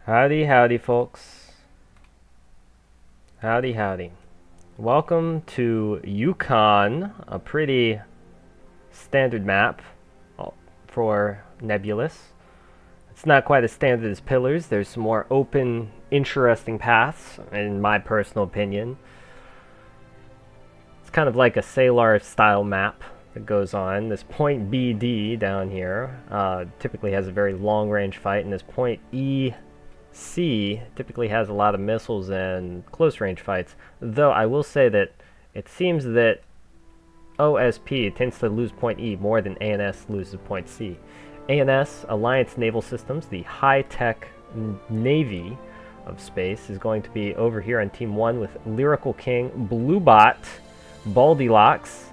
Howdy, howdy, folks. Howdy, howdy. Welcome to Yukon, a pretty standard map for Nebulous. It's not quite as standard as Pillars. There's some more open, interesting paths, in my personal opinion. It's kind of like a Salar-style map that goes on. This point BD down here typically has a very long-range fight, and this point C typically has a lot of missiles and close-range fights, though I will say that it seems that OSP tends to lose point E more than ANS loses point C. ANS, Alliance Naval Systems, the high-tech navy of space, is going to be over here on Team 1 with Lyrical King, Bluebot, Baldylocks,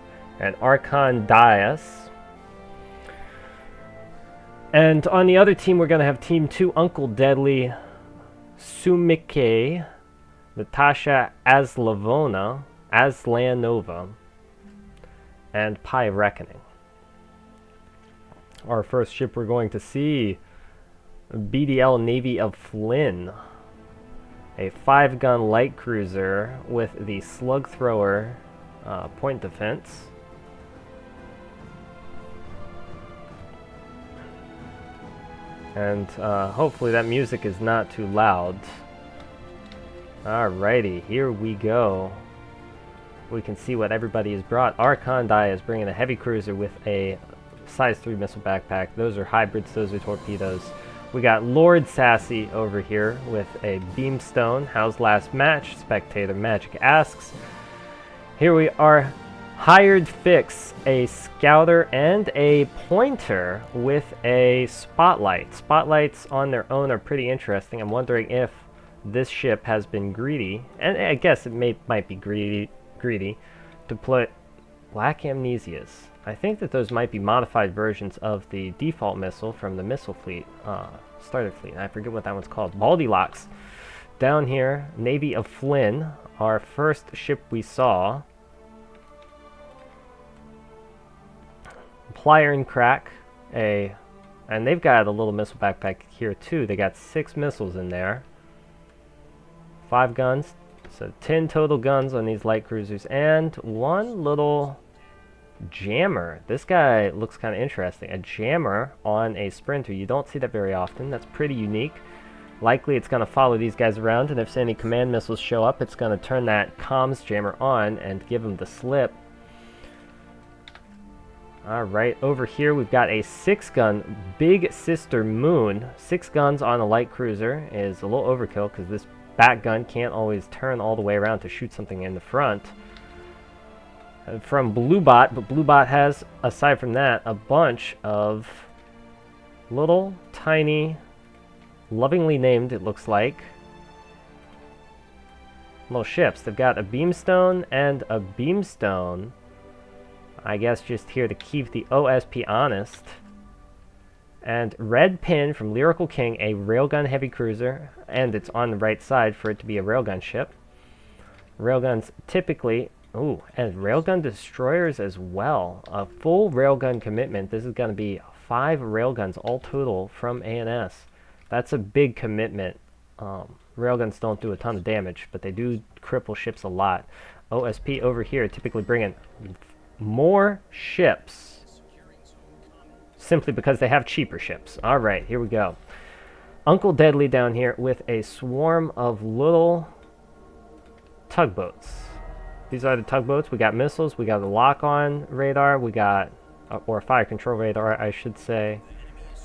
and Archon Dias. And on the other team, we're going to have Team 2, Uncle Deadly, Sumike, Natasha Aslanova, and Pi Reckoning. Our first ship we're going to see, BDL Navy of Flynn, a 5-gun light cruiser with the slug thrower point defense. And hopefully that music is not too loud. Alrighty, here we go. We can see what everybody has brought. Archon is bringing a heavy cruiser with a size 3 missile backpack. Those are hybrids, those are torpedoes. We got Lord Sassy over here with a beamstone. How's last match? Spectator Magic asks. Here we are. Hired Fix, a scouter and a pointer with a spotlight. Spotlights on their own are pretty interesting. I'm wondering if this ship has been greedy, and I guess it might be greedy to put black amnesias. I think that those might be modified versions of the default missile from the missile fleet, starter fleet. I forget what that one's called. Baldylocks. Down here, Navy of Flynn, our first ship we saw. Plier and Crack, and they've got a little missile backpack here too. They got 6 missiles in there. 5 guns, so 10 total guns on these light cruisers, and 1 little jammer. This guy looks kind of interesting. A jammer on a sprinter. You don't see that very often. That's pretty unique. Likely it's going to follow these guys around, and if any command missiles show up, it's going to turn that comms jammer on and give them the slip. Alright, over here we've got a 6-gun Big Sister Moon. 6 guns on a light cruiser is a little overkill because this back gun can't always turn all the way around to shoot something in the front. From Bluebot, but Bluebot has, aside from that, a bunch of little, tiny, lovingly named, it looks like, little ships. They've got a beamstone and a beamstone. I guess just here to keep the OSP honest. And Red Pin from Lyrical King, a railgun heavy cruiser, and it's on the right side for it to be a railgun ship. Railguns typically, and railgun destroyers as well. A full railgun commitment. This is going to be 5 railguns all total from ANS. That's a big commitment. Railguns don't do a ton of damage, but they do cripple ships a lot. OSP over here typically bringing more ships simply because they have cheaper ships. Alright, here we go. Uncle Deadly down here with a swarm of little tugboats. These are the tugboats. We got missiles, we got a lock-on radar, we got, or fire control radar, I should say,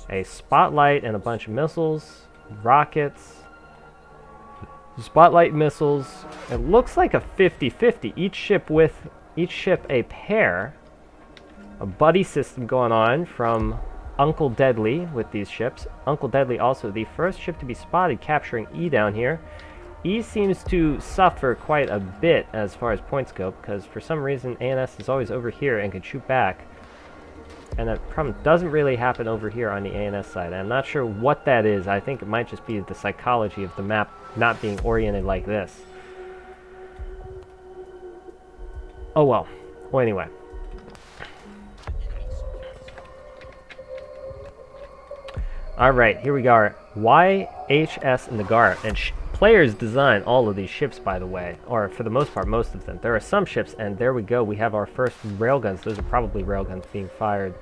a spotlight and a bunch of missiles, rockets, spotlight missiles. It looks like a 50-50. Each ship a pair. A buddy system going on from Uncle Deadly with these ships. Uncle Deadly also the first ship to be spotted capturing E down here. E seems to suffer quite a bit as far as points go, because for some reason ANS is always over here and can shoot back. And that problem doesn't really happen over here on the ANS side. I'm not sure what that is. I think it might just be the psychology of the map not being oriented like this. Oh well. Well, anyway. Alright, here we go. HS Nagara. And players design all of these ships, by the way, or for the most part, most of them. There are some ships, and there we go. We have our first railguns. Those are probably railguns being fired.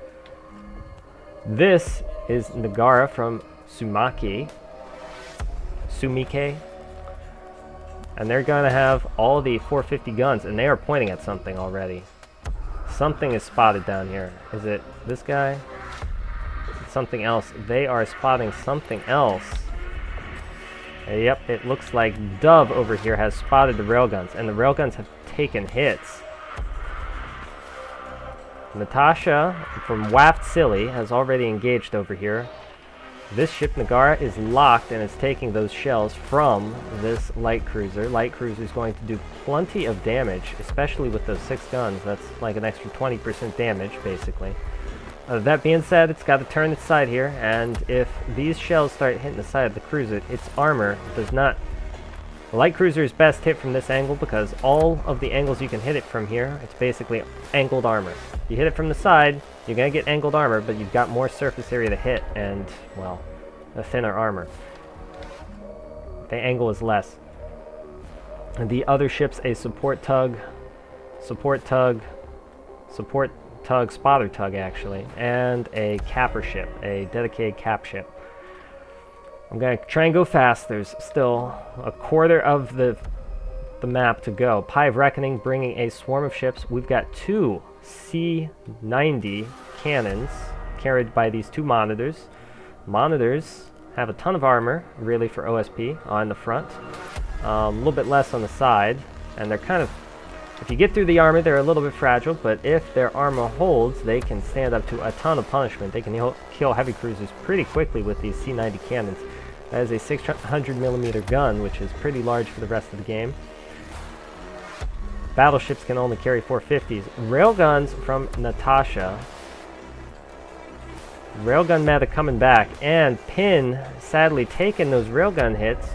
This is Nagara from Sumike. And they're going to have all the 450 guns, and they are pointing at something already. Something is spotted down here. Is it this guy? Is it something else? They are spotting something else. Yep, it looks like Dove over here has spotted the railguns, and the railguns have taken hits. Natasha from Waft Silly has already engaged over here. This ship, Nagara, is locked and is taking those shells from this light cruiser. Light cruiser is going to do plenty of damage, especially with those 6 guns. That's like an extra 20% damage, basically. That being said, it's got to turn its side here, and if these shells start hitting the side of the cruiser, its armor does not... The light cruiser is best hit from this angle because all of the angles you can hit it from here, it's basically angled armor. You hit it from the side, you're going to get angled armor, but you've got more surface area to hit and, well, a thinner armor. The angle is less. And the other ship's a support tug, spotter tug actually, and a capper ship, a dedicated cap ship. I'm going to try and go fast. There's still a quarter of the map to go. Pie of Reckoning bringing a swarm of ships. We've got 2 C-90 cannons carried by these 2 monitors. Monitors have a ton of armor, really, for OSP on the front. A little bit less on the side, and they're kind of... If you get through the armor, they're a little bit fragile, but if their armor holds, they can stand up to a ton of punishment. They can kill heavy cruisers pretty quickly with these C-90 cannons. That is a 600mm gun, which is pretty large for the rest of the game. Battleships can only carry 450s. Railguns from Natasha. Railgun meta coming back, and Pin sadly taking those railgun hits.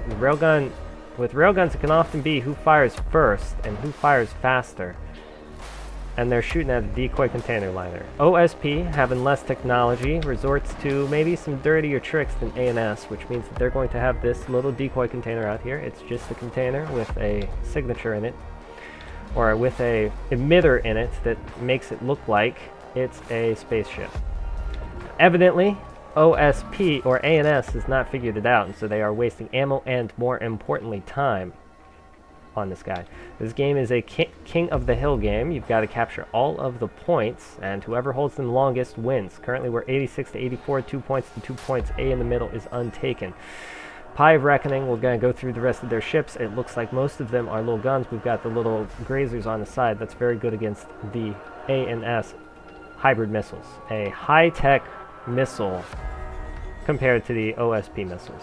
With railguns, it can often be who fires first and who fires faster. And they're shooting at a decoy container liner. OSP, having less technology, resorts to maybe some dirtier tricks than ANS, which means that they're going to have this little decoy container out here. It's just a container with a signature in it, or with a emitter in it that makes it look like it's a spaceship. Evidently, OSP or ANS has not figured it out, and so they are wasting ammo and, more importantly, time on this guy. This game is a King of the Hill game. You've got to capture all of the points, and whoever holds them longest wins. Currently, we're 86 to 84, 2 points to 2 points. A in the middle is untaken. Pie of Reckoning, we're going to go through the rest of their ships. It looks like most of them are little guns. We've got the little grazers on the side. That's very good against the ANS hybrid missiles. A high-tech missile compared to the OSP missiles.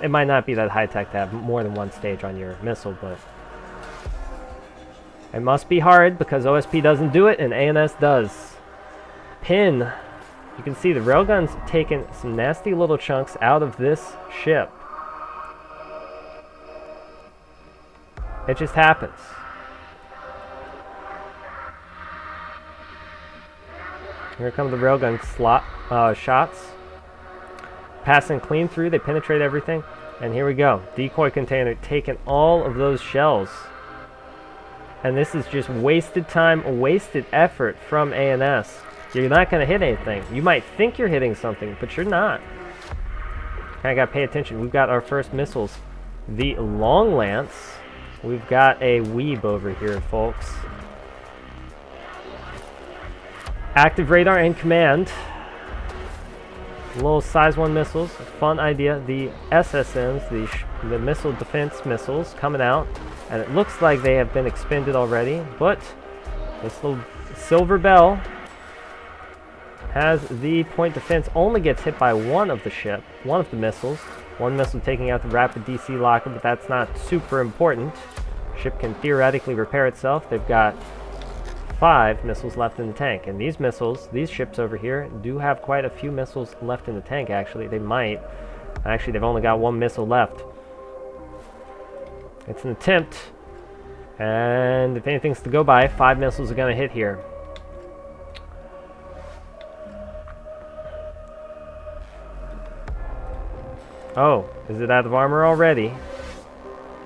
It might not be that high-tech to have more than one stage on your missile, but it must be hard because OSP doesn't do it and ANS does. Pin. You can see the railgun's taking some nasty little chunks out of this ship. It just happens. Here come the railgun shots. Passing clean through, they penetrate everything. And here we go. Decoy container taking all of those shells. And this is just wasted time, wasted effort from ANS. You're not going to hit anything. You might think you're hitting something, but you're not. Kind of got to pay attention. We've got our first missiles. The Long Lance. We've got a Weeb over here, folks. Active radar and command. Little size 1 missiles. Fun idea. The SSMs, the missile defense missiles, coming out. And it looks like they have been expended already. But this little silver bell has the point defense. Only gets hit by one of the missiles. One missile taking out the rapid DC locker, but that's not super important. Ship can theoretically repair itself. They've got 5 missiles left in the tank, and these ships over here do have quite a few missiles left in the tank. Actually, they've only got 1 missile left. It's an attempt, and if anything's to go by, 5 missiles are going to hit here. Oh, is it out of armor already?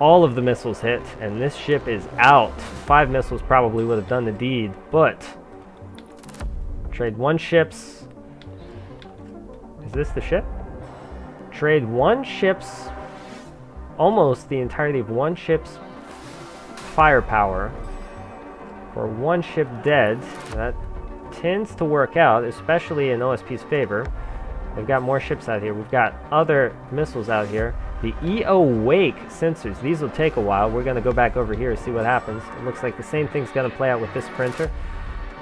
All of the missiles hit, and this ship is out. 5 missiles probably would have done the deed, but trade 1 ship's. Is this the ship? Trade 1 ship's, almost the entirety of 1 ship's firepower for 1 ship dead. That tends to work out, especially in OSP's favor. They've got more ships out here. We've got other missiles out here. The EO Wake sensors. These will take a while. We're going to go back over here and see what happens. It looks like the same thing's going to play out with this sprinter.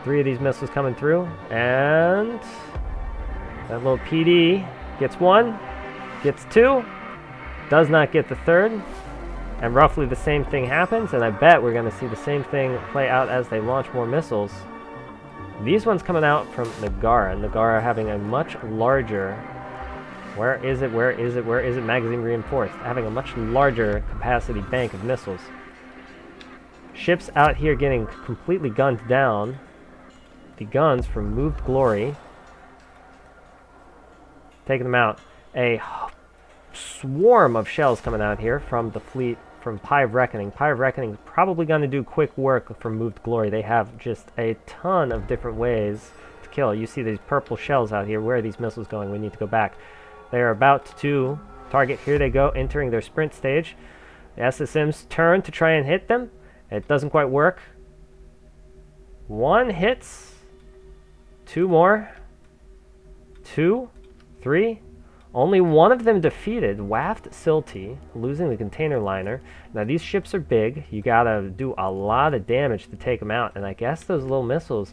3 of these missiles coming through. And that little PD gets 1, gets 2, does not get the 3rd. And roughly the same thing happens. And I bet we're going to see the same thing play out as they launch more missiles. These ones coming out from Nagara. Nagara having a much larger, where is it, magazine reinforced, having a much larger capacity bank of missiles. Ships out here getting completely gunned down. The guns from Moved Glory, taking them out. A swarm of shells coming out here from the fleet from Pie of Reckoning. Pie of Reckoning is probably going to do quick work for Moved Glory. They have just a ton of different ways to kill. You see these purple shells out here. Where are these missiles going? We need to go back. They are about to target. Here they go, entering their sprint stage. The SSMs turn to try and hit them. It doesn't quite work. 1 hits. 2 more. 2, 3. Only 1 of them defeated. Waft Silty, losing the container liner. Now these ships are big. You gotta do a lot of damage to take them out. And I guess those little missiles,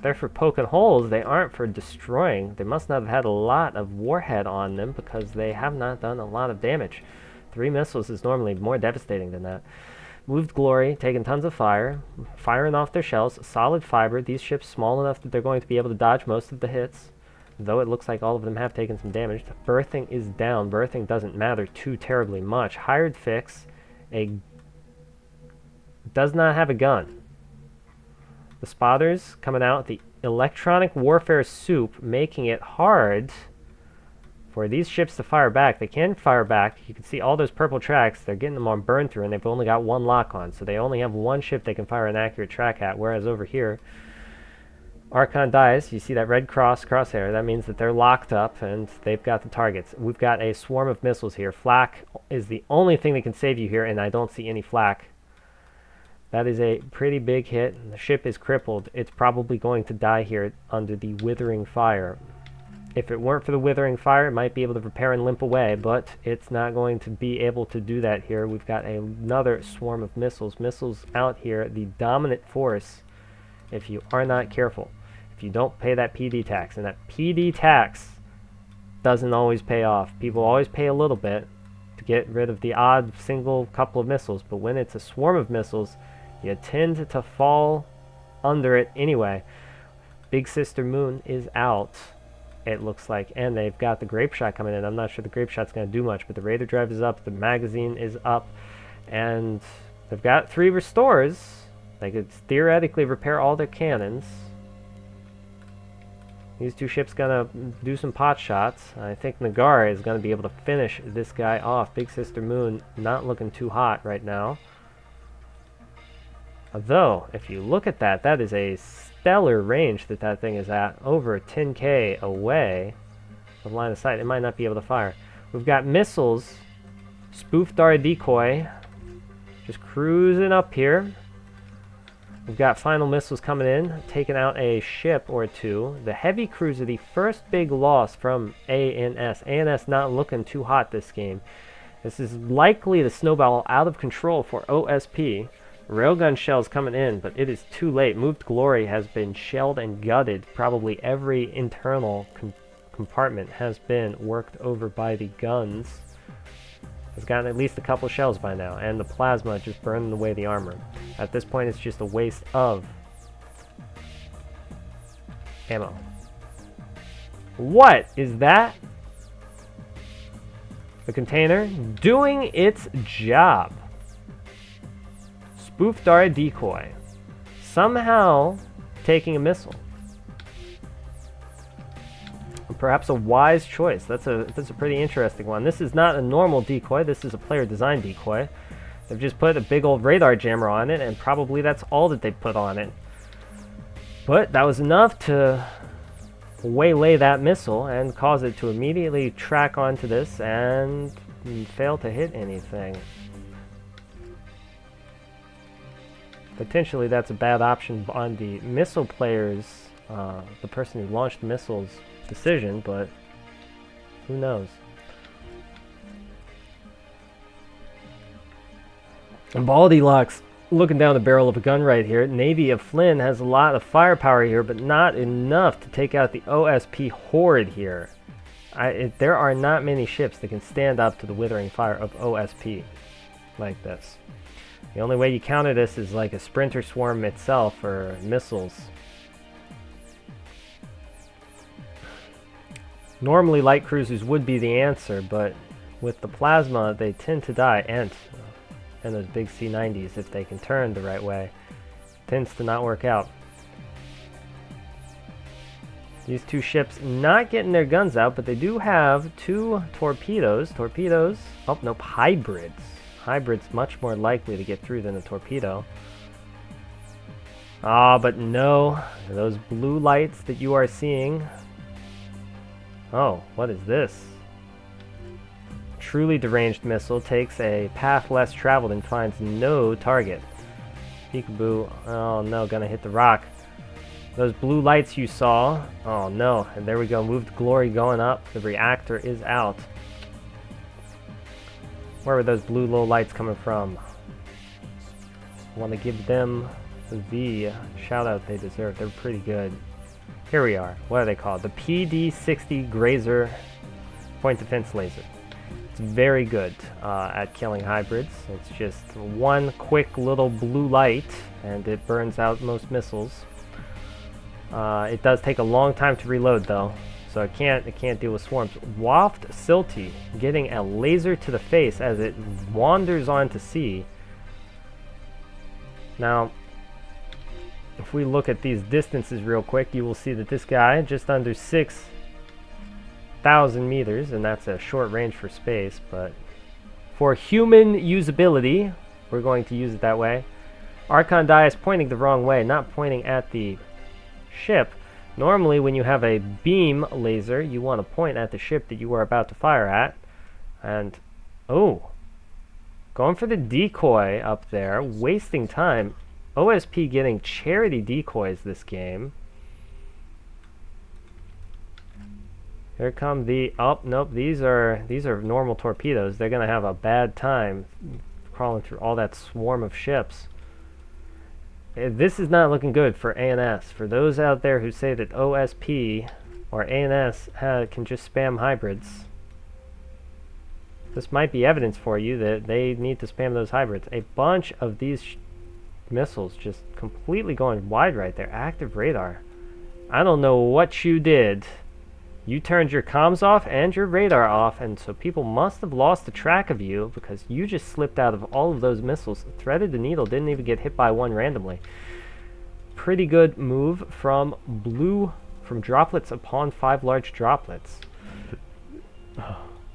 they're for poking holes. They aren't for destroying. They must not have had a lot of warhead on them because they have not done a lot of damage. 3 missiles is normally more devastating than that. Moved Glory, taking tons of fire, firing off their shells. Solid fiber. These ships small enough that they're going to be able to dodge most of the hits, though it looks like all of them have taken some damage. Berthing is down. Berthing doesn't matter too terribly much. Hired Fix does not have a gun. The spotters coming out. The electronic warfare soup making it hard for these ships to fire back. They can fire back. You can see all those purple tracks. They're getting them on burn through, and they've only got 1 lock on, so they only have 1 ship they can fire an accurate track at, whereas over here, Archon dies. You see that red crosshair. That means that they're locked up and they've got the targets. We've got a swarm of missiles here. Flak is the only thing that can save you here, and I don't see any flak. That is a pretty big hit. The ship is crippled. It's probably going to die here under the Withering Fire. If it weren't for the Withering Fire, it might be able to repair and limp away, but it's not going to be able to do that here. We've got another swarm of missiles. Missiles out here, the dominant force, if you are not careful. If you don't pay that PD tax, and that PD tax doesn't always pay off. People always pay a little bit to get rid of the odd single couple of missiles, but when it's a swarm of missiles, you tend to fall under it anyway. Big Sister Moon is out, it looks like, and they've got the Grape Shot coming in. I'm not sure the Grape Shot's going to do much, but the Raider Drive is up, the magazine is up, and they've got 3 restores. They could theoretically repair all their cannons. These 2 ships gonna do some pot shots. I think Nagara is gonna be able to finish this guy off. Big Sister Moon not looking too hot right now. Although, if you look at that, that is a stellar range that that thing is at. Over 10k away of line of sight. It might not be able to fire. We've got missiles. Spoof Dara Decoy just cruising up here. We've got final missiles coming in, taking out a ship or 2. The heavy cruiser, the first big loss from ANS. ANS not looking too hot this game. This is likely to snowball out of control for OSP. Railgun shells coming in, but it is too late. Moved Glory has been shelled and gutted. Probably every internal compartment has been worked over by the guns. It's gotten at least a couple shells by now, and the plasma just burning away the armor. At this point, it's just a waste of ammo. What is that? The container doing its job. Spoof Dara Decoy. Somehow taking a missile. I'm Perhaps a wise choice. That's a pretty interesting one. This is not a normal decoy. This is a player design decoy. They've just put a big old radar jammer on it, and probably that's all that they put on it. But that was enough to waylay that missile and cause it to immediately track onto this and fail to hit anything. Potentially that's a bad option on the missile player's, the person who launched the missile's decision, but who knows. And Baldylocks looking down the barrel of a gun right here. Navy of Flynn has a lot of firepower here, but not enough to take out the OSP horde here. There are not many ships that can stand up to the withering fire of OSP like this. The only way you counter this is like a sprinter swarm itself or missiles. Normally light cruisers would be the answer, but with the plasma they tend to die, and those big C-90s, if they can turn the right way, tends to not work out. These two ships not getting their guns out, but they do have two torpedoes. Oh, nope, hybrids. Hybrids much more likely to get through than a torpedo. Ah, but no, those blue lights that you are seeing. Oh, what is this? Truly deranged missile takes a path less traveled and finds no target. Peekaboo. Oh no, gonna hit the rock. Those blue lights you saw. Oh no, and there we go. Moved glory going up. The reactor is out. Where were those blue low lights coming from? I want to give them the shout out they deserve. They're pretty good. Here we are. What are they called? The PD-60 Grazer point defense laser. It's very good at killing hybrids. It's just one quick little blue light and it burns out most missiles. It does take a long time to reload though, so it can't deal with swarms. Waft Silty getting a laser to the face as it wanders onto sea. Now, if we look at these distances real quick, you will see that this guy just under 6,000 meters, and that's a short range for space, but for human usability, we're going to use it that way. Archon die is pointing the wrong way, not pointing at the ship. Normally when you have a beam laser, you want to point at the ship that you are about to fire at. And oh, going for the decoy up there, wasting time. OSP getting charity decoys this game. Here come the, oh nope, these are normal torpedoes. They're gonna have a bad time crawling through all that swarm of ships. This is not looking good for ANS. For those out there who say that OSP or ANS can just spam hybrids, this might be evidence for you that they need to spam those hybrids. A bunch of these missiles just completely going wide right there. Active radar. I don't know what you did. You turned your comms off and your radar off, and so people must have lost the track of you because you just slipped out of all of those missiles. Threaded the needle, didn't even get hit by one randomly. Pretty good move from droplets upon 5 large droplets.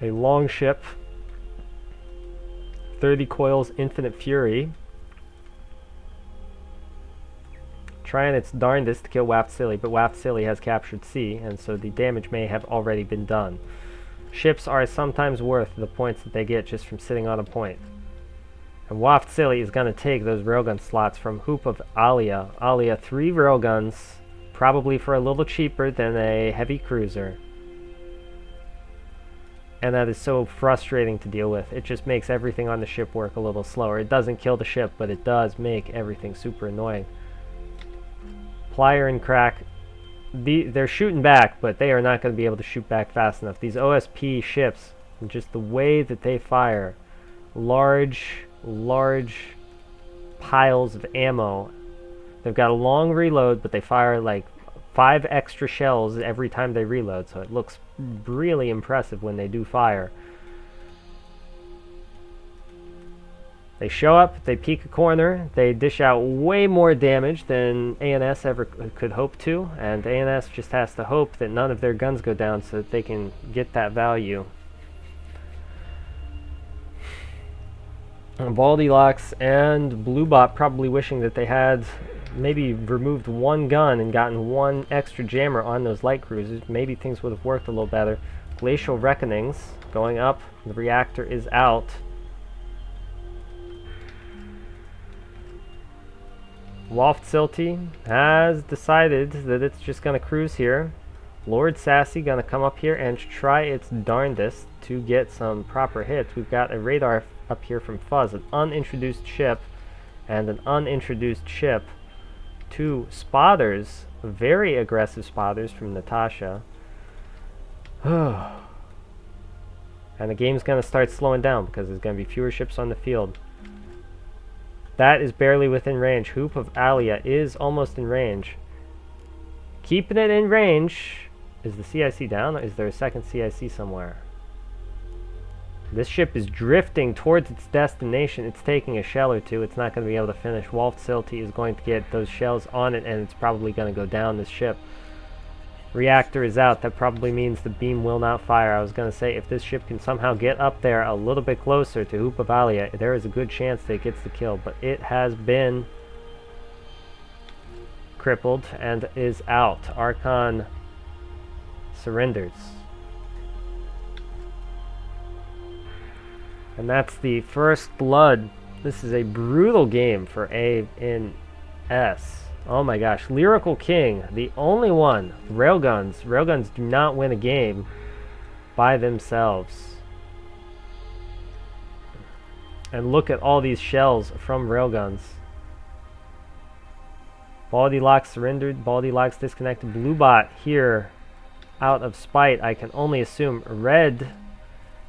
A long ship. 30 coils, infinite fury. Trying its darndest to kill Waft Silly, but Waft Silly has captured C, and so the damage may have already been done. Ships are sometimes worth the points that they get just from sitting on a point. And Waft Silly is going to take those railgun slots from Hoop of Alia. Alia, 3 railguns, probably for a little cheaper than a heavy cruiser. And that is so frustrating to deal with. It just makes everything on the ship work a little slower. It doesn't kill the ship, but it does make everything super annoying. Plier and Crack, they're shooting back, but they are not going to be able to shoot back fast enough. These OSP ships, just the way that they fire, large piles of ammo. They've got a long reload, but they fire like 5 extra shells every time they reload, so it looks really impressive when they do fire. They show up, they peek a corner, they dish out way more damage than ANS ever could hope to, and ANS just has to hope that none of their guns go down so that they can get that value. Baldylocks and Bluebot probably wishing that they had maybe removed one gun and gotten one extra jammer on those light cruisers. Maybe things would have worked a little better. Glacial Reckonings going up. The reactor is out. Waft Silty has decided that it's just going to cruise here. Lord Sassy going to come up here and try its darndest to get some proper hits. We've got a radar up here from Fuzz, an unintroduced ship, and an unintroduced ship. Two spotters, very aggressive spotters from Natasha. And the game's going to start slowing down because there's going to be fewer ships on the field. That is barely within range. Hoop of Alia is almost in range. Keeping it in range. Is the CIC down, or is there a second CIC somewhere? This ship is drifting towards its destination. It's taking a shell or two. It's not going to be able to finish. Wolf Silty is going to get those shells on it, and it's probably going to go down this ship. Reactor is out. That probably means the beam will not fire. I was going to say, if this ship can somehow get up there a little bit closer to Hoop of Alia, there is a good chance that it gets the kill, but it has been crippled and is out. Archon surrenders. And that's the first blood. This is a brutal game for ANS. Oh my gosh. Lyrical King, the only one. Railguns. Railguns do not win a game by themselves. And look at all these shells from Railguns. Baldylocks surrendered. Baldylocks disconnected. Bluebot here out of spite. I can only assume red.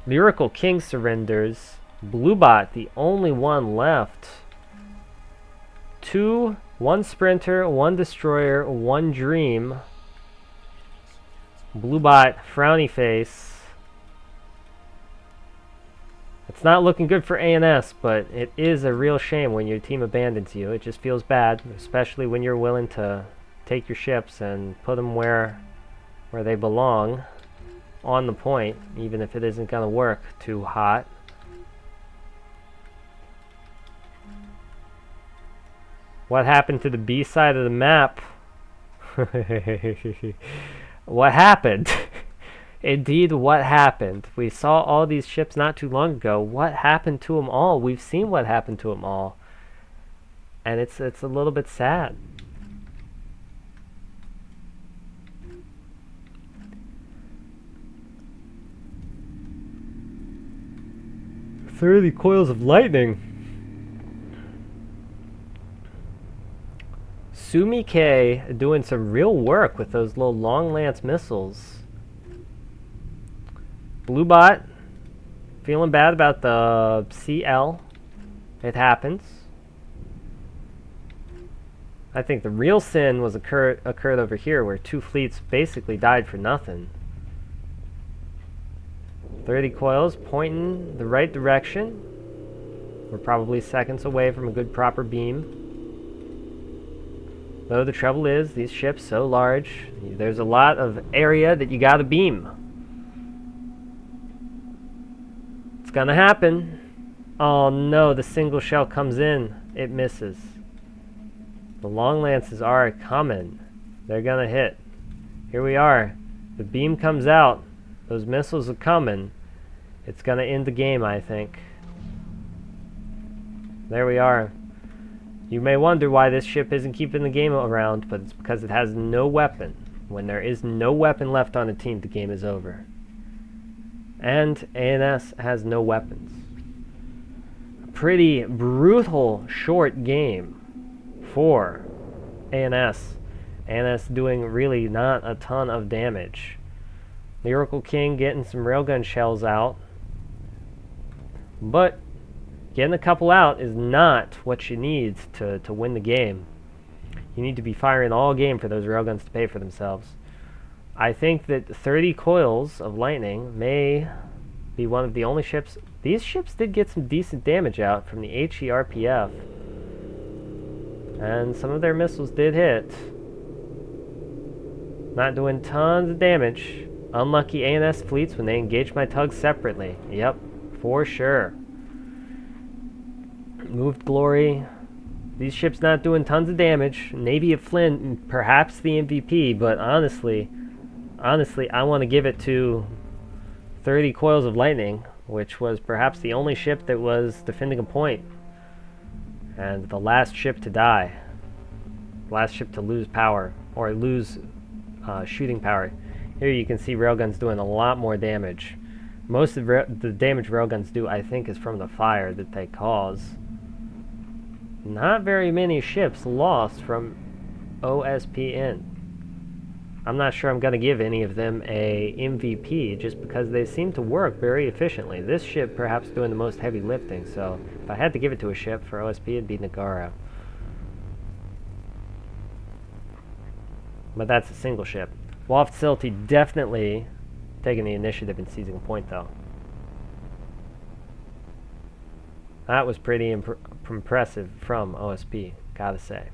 Lyrical King surrenders. Bluebot, the only one left. One Sprinter, one Destroyer, one Dream. Bluebot, frowny face. It's not looking good for ANS, but it is a real shame when your team abandons you. It just feels bad, especially when you're willing to take your ships and put them where they belong. On the point, even if it isn't going to work too hot. What happened to the B side of the map? What happened? Indeed, what happened? We saw all these ships not too long ago. What happened to them all? We've seen what happened to them all. And it's a little bit sad. "30 coils of lightning." Sumi K doing some real work with those little long lance missiles. Bluebot feeling bad about the CL. It happens. I think the real sin was occurred over here, where two fleets basically died for nothing. 30 coils pointing the right direction. We're probably seconds away from a good proper beam. Though the trouble is, these ships so large, there's a lot of area that you gotta beam. It's gonna happen. Oh no, the single shell comes in. It misses. The long lances are coming. They're gonna hit. Here we are. The beam comes out. Those missiles are coming. It's going to end the game, I think. There we are. You may wonder why this ship isn't keeping the game around, but it's because it has no weapon. When there is no weapon left on a team, the game is over. And ANS has no weapons. A pretty brutal short game for ANS. ANS doing really not a ton of damage. Lyrical King getting some railgun shells out. But getting a couple out is not what you need to win the game. You need to be firing all game for those railguns to pay for themselves. I think that 30 coils of lightning may be one of the only ships These ships did get some decent damage out from the HERPF. And some of their missiles did hit. Not doing tons of damage. Unlucky ANS fleets when they engage my tugs separately. Yep, for sure. Moved Glory. These ships not doing tons of damage. Navy of Flynn, perhaps the MVP, but honestly, I want to give it to 30 Coils of Lightning, which was perhaps the only ship that was defending a point. And the last ship to die. Last ship to lose power, or lose shooting power. Here you can see railguns doing a lot more damage. Most of the damage railguns do, I think, is from the fire that they cause. Not very many ships lost from OSPN. I'm not sure I'm going to give any of them a MVP just because they seem to work very efficiently. This ship perhaps doing the most heavy lifting, so if I had to give it to a ship for OSP, it'd be Nagara. But that's a single ship. Wall Facility definitely taking the initiative and seizing a point, though. That was pretty impressive from OSP, gotta say.